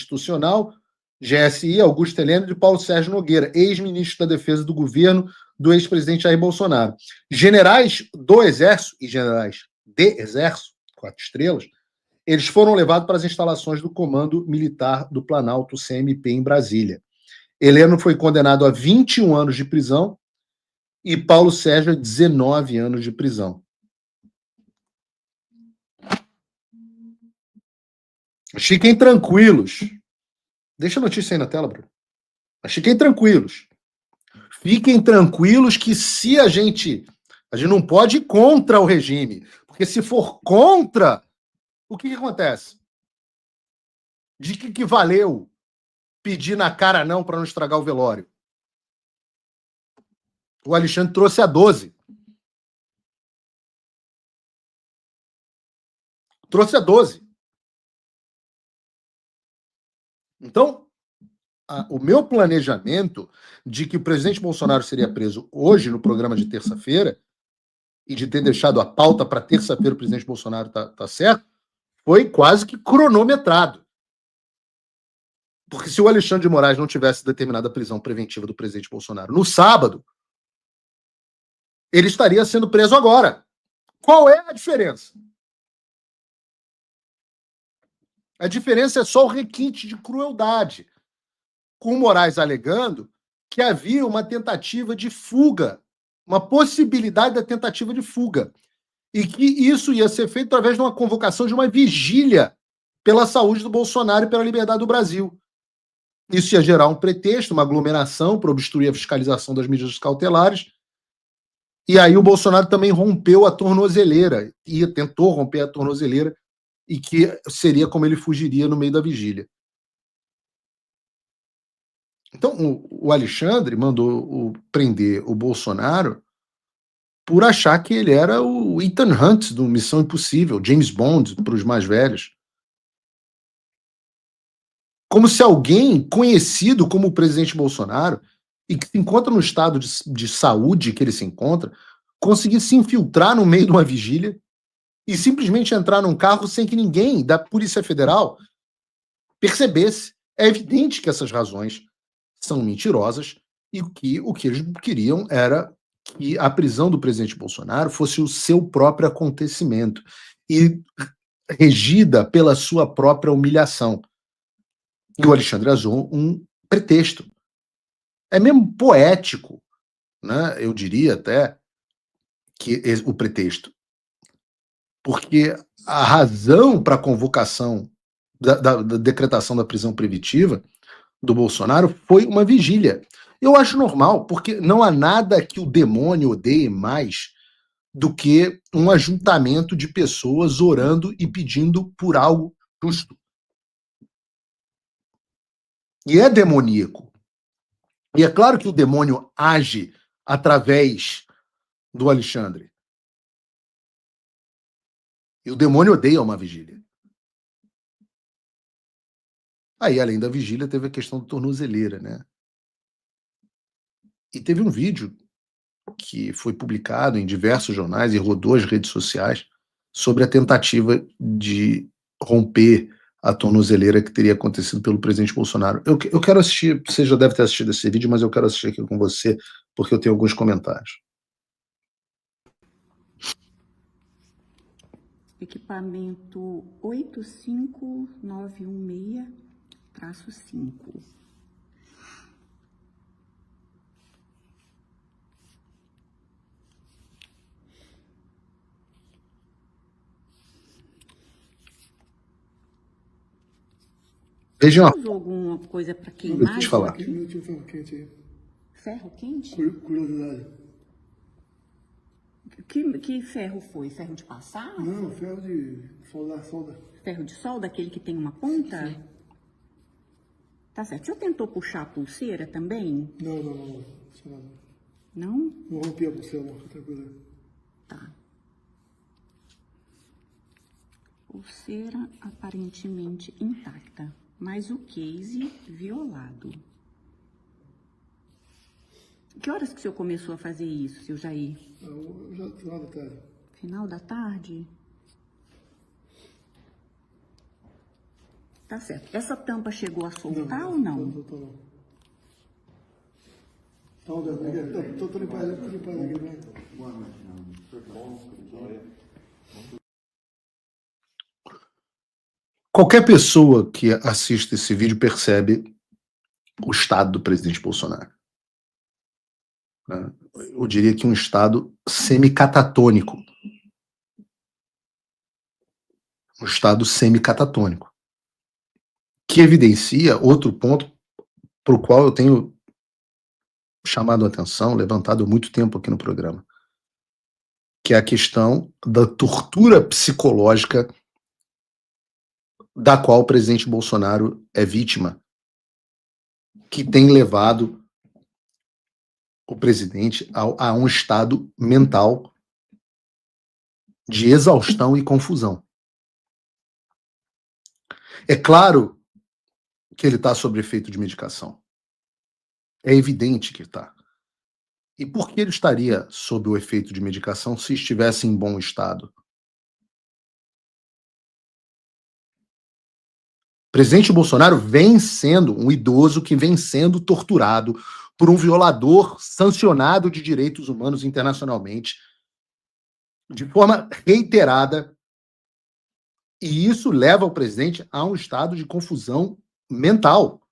Constitucional, GSI, Augusto Heleno, de Paulo Sérgio Nogueira, ex-ministro da Defesa do governo do ex-presidente Jair Bolsonaro. Generais do Exército e generais de Exército, 4 estrelas, eles foram levados para as instalações do Comando Militar do Planalto, CMP, em Brasília. Heleno foi condenado a 21 anos de prisão e Paulo Sérgio a 19 anos de prisão. Fiquem tranquilos. Deixa a notícia aí na tela, Bruno. Mas fiquem tranquilos. Fiquem tranquilos que se a gente não pode ir contra o regime, porque se for contra, o que acontece? De que valeu pedir na cara não para não estragar o velório? O Alexandre trouxe a 12. Trouxe a 12. Então, o meu planejamento de que o presidente Bolsonaro seria preso hoje no programa de terça-feira e de ter deixado a pauta para terça-feira o presidente Bolsonaro tá certo, foi quase que cronometrado. Porque se o Alexandre de Moraes não tivesse determinado a prisão preventiva do presidente Bolsonaro no sábado, ele estaria sendo preso agora. Qual é a diferença? A diferença é só o requinte de crueldade, com o Moraes alegando que havia uma tentativa de fuga, uma possibilidade da tentativa de fuga, e que isso ia ser feito através de uma convocação de uma vigília pela saúde do Bolsonaro e pela liberdade do Brasil. Isso ia gerar um pretexto, uma aglomeração para obstruir a fiscalização das medidas cautelares. E aí o Bolsonaro também rompeu a tornozeleira, tentou romper a tornozeleira, e que seria como ele fugiria no meio da vigília. Então, o Alexandre mandou prender o Bolsonaro por achar que ele era o Ethan Hunt do Missão Impossível, James Bond para os mais velhos. Como se alguém conhecido como o presidente Bolsonaro e que se encontra no estado de saúde que ele se encontra, conseguisse se infiltrar no meio de uma vigília e simplesmente entrar num carro sem que ninguém da Polícia Federal percebesse. É evidente que essas razões são mentirosas e que o que eles queriam era que a prisão do presidente Bolsonaro fosse o seu próprio acontecimento e regida pela sua própria humilhação. E o Alexandre usou um pretexto. É mesmo poético, né? Eu diria até que o pretexto. Porque a razão para a convocação da decretação da prisão preventiva do Bolsonaro foi uma vigília. Eu acho normal, porque não há nada que o demônio odeie mais do que um ajuntamento de pessoas orando e pedindo por algo justo. E é demoníaco. E é claro que o demônio age através do Alexandre. E o demônio odeia uma vigília. Aí, além da vigília, teve a questão da tornozeleira, né? E teve um vídeo que foi publicado em diversos jornais e rodou as redes sociais sobre a tentativa de romper a tornozeleira que teria acontecido pelo presidente Bolsonaro. Eu quero assistir, você já deve ter assistido esse vídeo, mas eu quero assistir aqui com você, porque eu tenho alguns comentários. Equipamento 85916-5. Vejam. Usou alguma coisa para queimar? Deixa eu falar. Ferro quente aí. Ferro quente? Curiosidade. Que ferro foi? Ferro de passar? Não, ferro de solda. Ferro de solda, aquele que tem uma ponta? Sim. Tá certo. O senhor tentou puxar a pulseira também? Não. Não? Não rompi a pulseira, não. Fica tranquilo. Tá. Pulseira aparentemente intacta, mas o case violado. Que horas que o senhor começou a fazer isso, seu Jair? Já final da tarde. Final da tarde? Tá certo. Essa tampa chegou a soltar ou não? Não. Tô limpando aqui, né? Qualquer pessoa que assista esse vídeo percebe o estado do presidente Bolsonaro. Eu diria que um estado semicatatônico. Um estado semicatatônico. Que evidencia outro ponto para o qual eu tenho chamado a atenção, levantado há muito tempo aqui no programa, que é a questão da tortura psicológica da qual o presidente Bolsonaro é vítima, que tem levado o presidente a um estado mental de exaustão e confusão. É claro que ele está sob efeito de medicação. É evidente que está. E por que ele estaria sob o efeito de medicação se estivesse em bom estado? O presidente Bolsonaro vem sendo um idoso que vem sendo torturado por um violador sancionado de direitos humanos internacionalmente, de forma reiterada, e isso leva o presidente a um estado de confusão mental.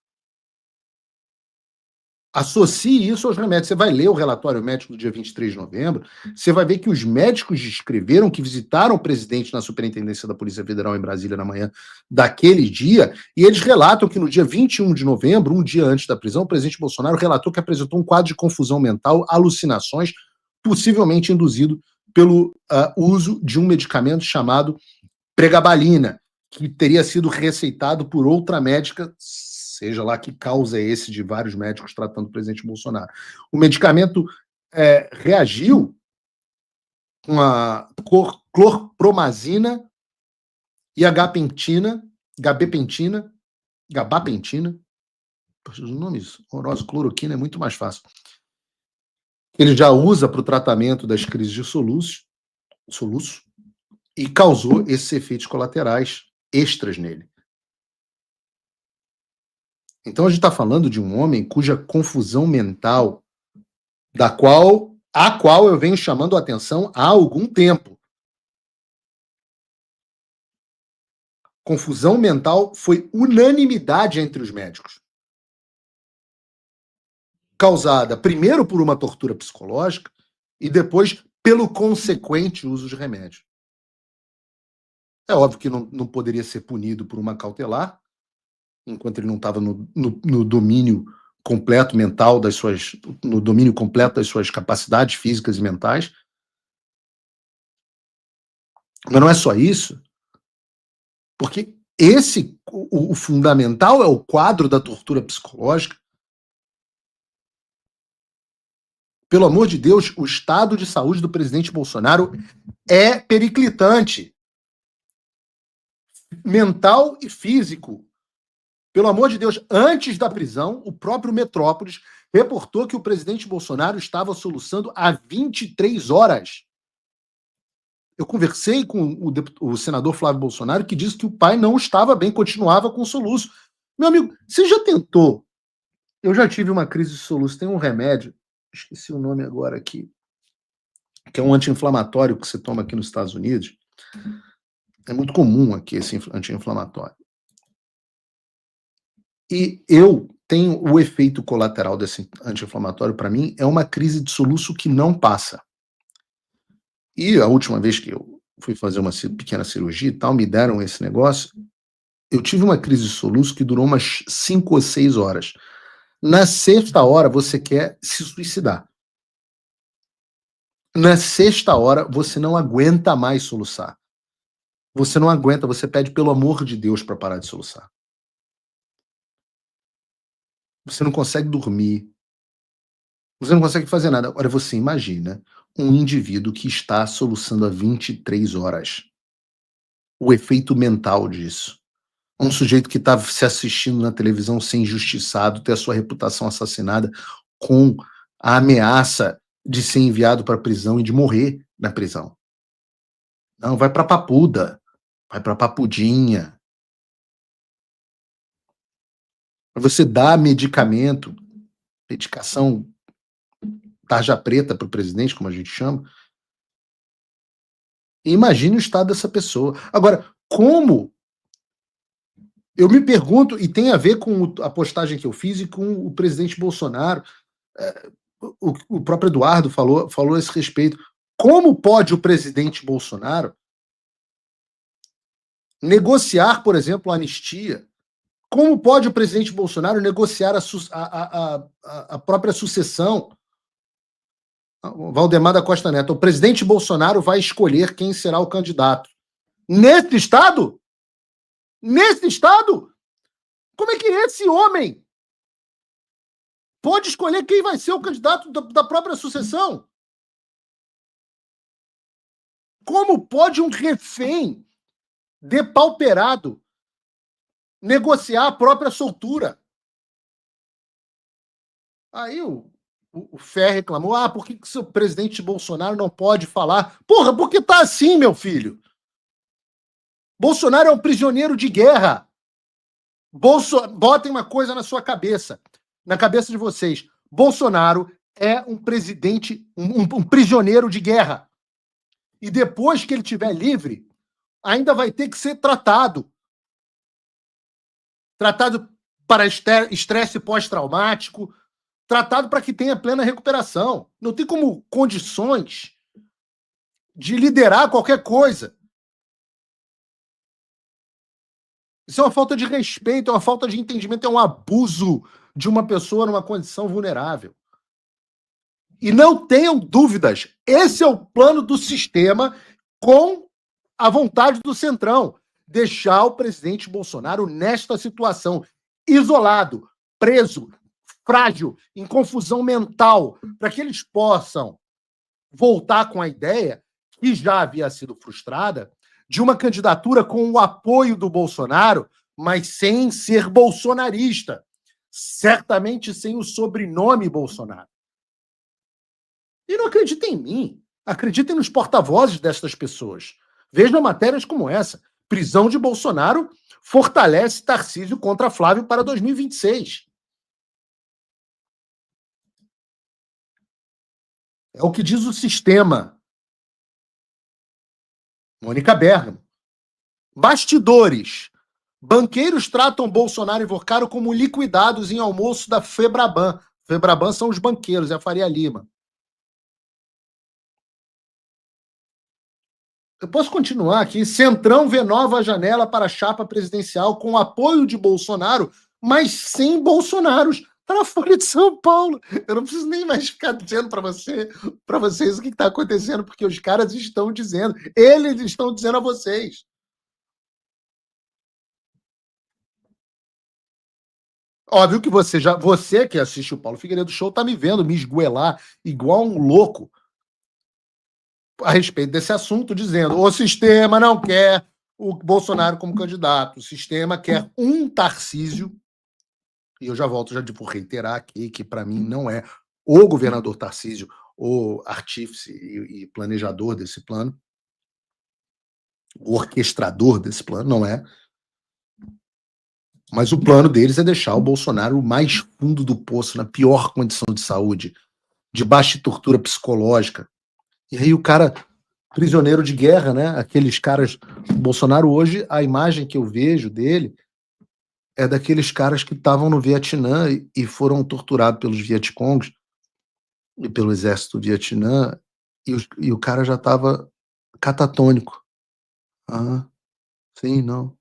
Associe isso aos remédios. Você vai ler o relatório médico do dia 23 de novembro, você vai ver que os médicos descreveram que visitaram o presidente na Superintendência da Polícia Federal em Brasília na manhã daquele dia, e eles relatam que no dia 21 de novembro, um dia antes da prisão, o presidente Bolsonaro relatou que apresentou um quadro de confusão mental, alucinações, possivelmente induzido pelo uso de um medicamento chamado pregabalina, que teria sido receitado por outra médica, seja lá que causa é esse de vários médicos tratando o presidente Bolsonaro. O medicamento reagiu com a clorpromazina e a gabapentina, os nomes horrorosos, cloroquina é muito mais fácil. Ele já usa para o tratamento das crises de soluço, e causou esses efeitos colaterais extras nele. Então a gente está falando de um homem cuja confusão mental, a qual eu venho chamando a atenção há algum tempo. Confusão mental foi unanimidade entre os médicos. Causada primeiro por uma tortura psicológica e depois pelo consequente uso de remédio. É óbvio que não poderia ser punido por uma cautelar, enquanto ele não estava no domínio completo mental no domínio completo das suas capacidades físicas e mentais. Mas não é só isso, porque o fundamental é o quadro da tortura psicológica. Pelo amor de Deus, o estado de saúde do presidente Bolsonaro é periclitante. Mental e físico. Pelo amor de Deus, antes da prisão, o próprio Metrópolis reportou que o presidente Bolsonaro estava soluçando há 23 horas. Eu conversei com o senador Flávio Bolsonaro, que disse que o pai não estava bem, continuava com soluço. Meu amigo, você já tentou? Eu já tive uma crise de soluço. Tem um remédio, esqueci o nome agora aqui, que é um anti-inflamatório que você toma aqui nos Estados Unidos. É muito comum aqui esse anti-inflamatório. E eu tenho o efeito colateral desse anti-inflamatório, para mim, é uma crise de soluço que não passa. E a última vez que eu fui fazer uma pequena cirurgia e tal, me deram esse negócio, eu tive uma crise de soluço que durou umas 5 ou 6 horas. Na sexta hora, você quer se suicidar. Na sexta hora, você não aguenta mais soluçar. Você não aguenta, você pede pelo amor de Deus para parar de soluçar. Você não consegue dormir. Você não consegue fazer nada. Agora, você imagina um indivíduo que está soluçando há 23 horas. O efeito mental disso. Um sujeito que está se assistindo na televisão ser injustiçado, ter a sua reputação assassinada, com a ameaça de ser enviado para a prisão e de morrer na prisão. Não, vai para Papuda, vai para Papudinha. Você dá medicamento, medicação tarja preta para o presidente, como a gente chama, e imagine o estado dessa pessoa. Agora, como? Eu me pergunto, e tem a ver com a postagem que eu fiz e com o presidente Bolsonaro, o próprio Eduardo falou a esse respeito. Como pode o presidente Bolsonaro negociar, por exemplo, a anistia? Como pode o presidente Bolsonaro negociar a própria sucessão? Valdemar da Costa Neto, o presidente Bolsonaro vai escolher quem será o candidato. Nesse estado? Nesse estado? Como é que esse homem pode escolher quem vai ser o candidato da própria sucessão? Como pode um refém depauperado negociar a própria soltura? Aí o Ferre reclamou, por que o seu presidente Bolsonaro não pode falar? Porra, porque tá assim, meu filho. Bolsonaro é um prisioneiro de guerra. Botem uma coisa na sua cabeça, na cabeça de vocês. Bolsonaro é um presidente, um prisioneiro de guerra. E depois que ele estiver livre, ainda vai ter que ser tratado. Tratado para estresse pós-traumático, tratado para que tenha plena recuperação. Não tem como condições de liderar qualquer coisa. Isso é uma falta de respeito, é uma falta de entendimento, é um abuso de uma pessoa numa condição vulnerável. E não tenham dúvidas, esse é o plano do sistema com a vontade do Centrão. Deixar o presidente Bolsonaro nesta situação, isolado, preso, frágil, em confusão mental, para que eles possam voltar com a ideia, que já havia sido frustrada, de uma candidatura com o apoio do Bolsonaro, mas sem ser bolsonarista. Certamente sem o sobrenome Bolsonaro. E não acreditem em mim. Acreditem nos porta-vozes destas pessoas. Vejam matérias como essa. Prisão de Bolsonaro fortalece Tarcísio contra Flávio para 2026. É o que diz o sistema. Mônica Bergamo. Bastidores. Banqueiros tratam Bolsonaro e Vocaro como liquidados em almoço da Febraban. Febraban são os banqueiros, é a Faria Lima. Eu posso continuar aqui. Centrão vê nova janela para a chapa presidencial com apoio de Bolsonaro, mas sem Bolsonaros. Está na Folha de São Paulo. Eu não preciso nem mais ficar dizendo para vocês o que está acontecendo, porque os caras estão dizendo. Eles estão dizendo a vocês. Óbvio que você que assiste o Paulo Figueiredo Show tá me vendo me esgoelar igual um louco a respeito desse assunto, dizendo o sistema não quer o Bolsonaro como candidato, o sistema quer um Tarcísio, e eu já volto, já vou reiterar aqui que para mim não é o governador Tarcísio o artífice e planejador desse plano, o orquestrador desse plano, não é. Mas o plano deles é deixar o Bolsonaro o mais fundo do poço, na pior condição de saúde, debaixo de tortura psicológica. E aí o cara, prisioneiro de guerra, né? Aqueles caras... O Bolsonaro hoje, a imagem que eu vejo dele é daqueles caras que estavam no Vietnã e foram torturados pelos Vietcongs e pelo exército do Vietnã, e o cara já estava catatônico. Sim, não.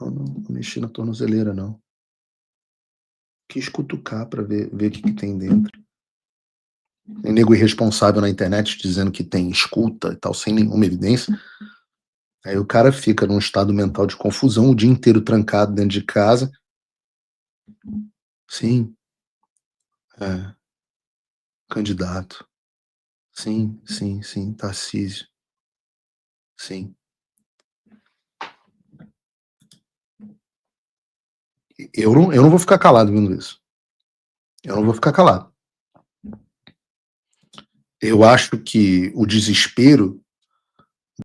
Não mexi na tornozeleira, não. Quis cutucar para ver o que tem dentro. Tem nego irresponsável na internet dizendo que tem escuta e tal, sem nenhuma evidência. Aí o cara fica num estado mental de confusão o dia inteiro trancado dentro de casa. Sim. Candidato. Sim, Tarcísio. Sim. Eu não vou ficar calado vendo isso. Eu não vou ficar calado. Eu acho que o desespero